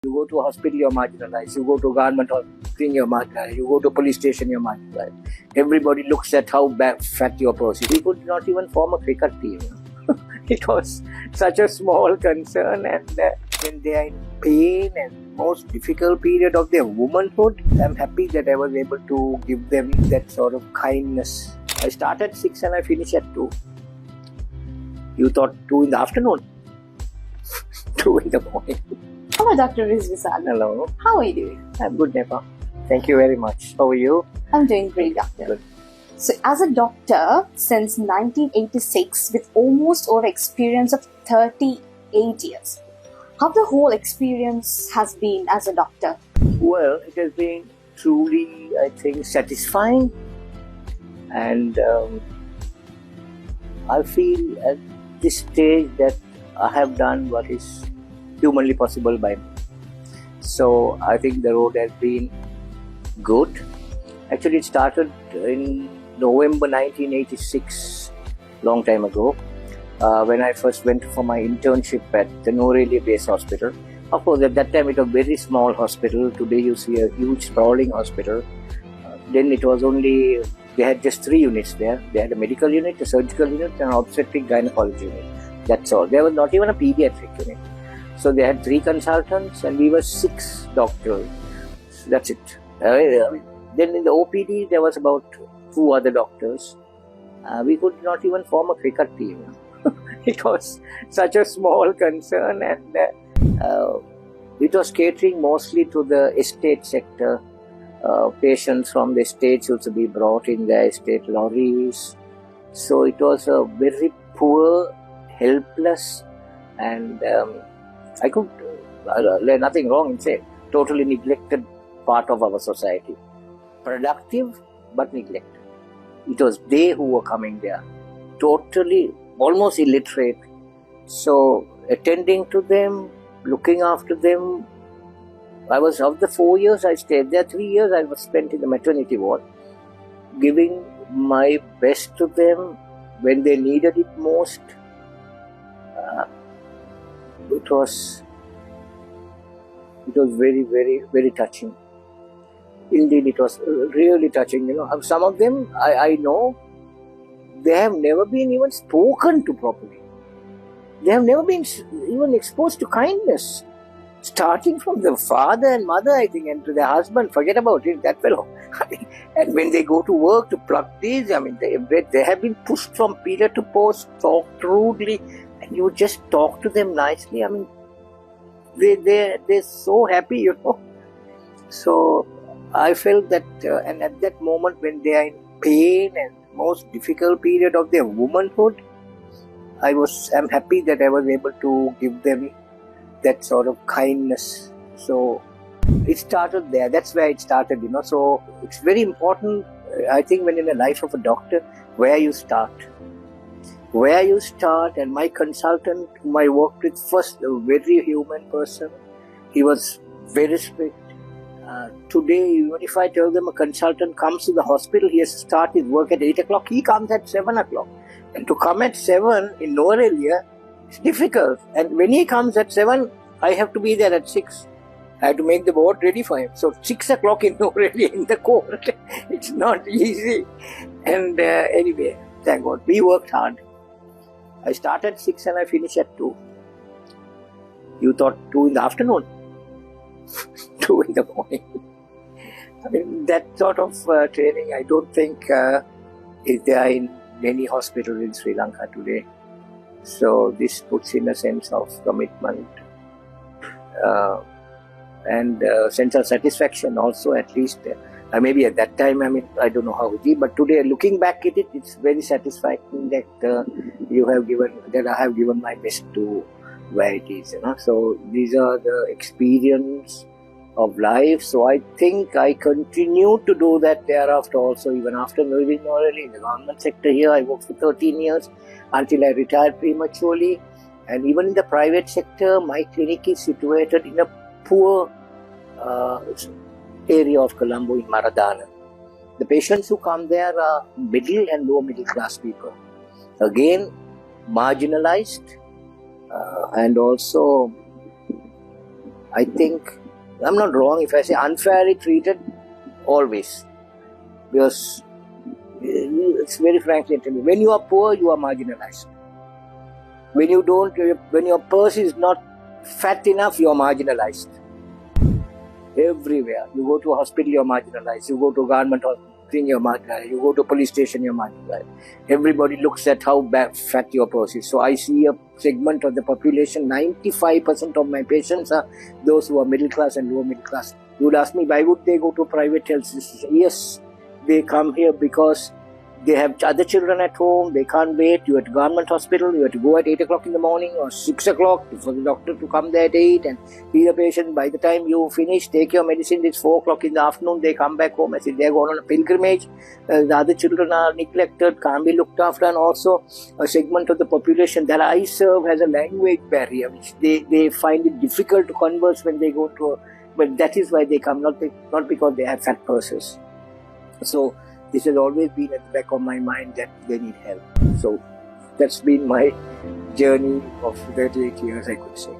You go to a hospital, you're marginalized. You go to a government thing, you're marginalized. You go to a police station, you're marginalized. Everybody looks at how fat your person is. We could not even form a cricket team. It was such a small concern, and when they are in pain and most difficult period of their womanhood, I'm happy that I was able to give them that sort of kindness. I start at 6 and I finish at 2. You thought 2 in the afternoon? 2 in the morning. Hello, Dr. Rizvisal. Hello. How are you doing? I'm good, Nepa. Thank you very much. How are you? I'm doing great, doctor. Good. So, as a doctor since 1986 with almost over experience of 38 years, how the whole experience has been as a doctor? Well, it has been truly, I think, satisfying, and I feel at this stage that I have done what is humanly possible by me. So I think the road has been good. Actually, it started in November 1986, long time ago, when I first went for my internship at the Norelia Base Hospital. Of course, at that time it was a very small hospital. Today you see a huge sprawling hospital. Then it was only, they had just 3 units there. They had a medical unit, a surgical unit, and an obstetric gynecology unit. That's all. There was not even a pediatric unit. So they had 3 consultants and we were 6 doctors. So that's it. Then in the OPD there was about 2 other doctors. We could not even form a cricket team. It was such a small concern, and it was catering mostly to the estate sector. Patients from the estates used to be brought in the estate lorries. So it was a very poor, helpless, and I could, there's nothing wrong in saying, totally neglected part of our society. Productive, but neglected. It was they who were coming there, totally, almost illiterate. So, attending to them, looking after them. I was, of the 4 years I stayed there, 3 years I was spent in the maternity ward, giving my best to them when they needed it most. It was very, very, very touching. Indeed, it was really touching. You know, some of them I know, they have never been even spoken to properly. They have never been even exposed to kindness. Starting from the father and mother, I think, and to their husband, forget about it, that fellow. And when they go to work to plug these, I mean, they have been pushed from pillar to post, talked rudely, and you just talk to them nicely. I mean, they're so happy, you know. So I felt that, and at that moment when they are in pain and most difficult period of their womanhood, I'm happy that I was able to give them that sort of kindness. So it started there. That's where it started, you know. So it's very important, I think, when in the life of a doctor, where you start. Where you start, and my consultant whom I worked with first, a very human person, he was very strict. Today, even if I tell them a consultant comes to the hospital, he has to start his work at 8 o'clock, he comes at 7 o'clock. And to come at 7 in Norelia, it's difficult. And when he comes at 7, I have to be there at 6. I have to make the board ready for him. So 6 o'clock in Norelia in the court, it's not easy. And anyway, thank God, we worked hard. I start at 6 and I finish at 2. You thought 2 in the afternoon? 2 in the morning. I mean, that sort of training, I don't think is there in many hospitals in Sri Lanka today. So this puts in a sense of commitment and sense of satisfaction also, at least. Maybe at that time, I mean, I don't know how it is, but today, looking back at it, it's very satisfying that that I have given my best to where it is, you know. So these are the experience of life. So I think I continue to do that thereafter also, even after leaving Norelia in the government sector here. I worked for 13 years until I retired prematurely. And even in the private sector, my clinic is situated in a poor area of Colombo in Maradana. The patients who come there are middle and lower middle class people. Again, marginalized and also I think I'm not wrong if I say unfairly treated always. Because it's very frankly, when you are poor, you are marginalized. When your purse is not fat enough, you are marginalized. Everywhere. You go to a hospital, you're marginalized. You go to a government hospital, you're marginalized. You go to a police station, you're marginalized. Everybody looks at how fat your purse is. So I see a segment of the population, 95% of my patients are those who are middle class and lower middle class. You would ask me, why would they go to private health systems? Yes, they come here because they have other children at home, they can't wait. You're at government hospital, you have to go at 8 o'clock in the morning or 6 o'clock for the doctor to come there at 8 and be the patient. By the time you finish, take your medicine, it's 4 o'clock in the afternoon, they come back home as if they're going on a pilgrimage. The other children are neglected, can't be looked after, and also a segment of the population that I serve has a language barrier, which they find it difficult to converse when they go to but that is why they come, not because they have fat purses. So this has always been at the back of my mind that they need help. So that's been my journey of 38 years, I could say.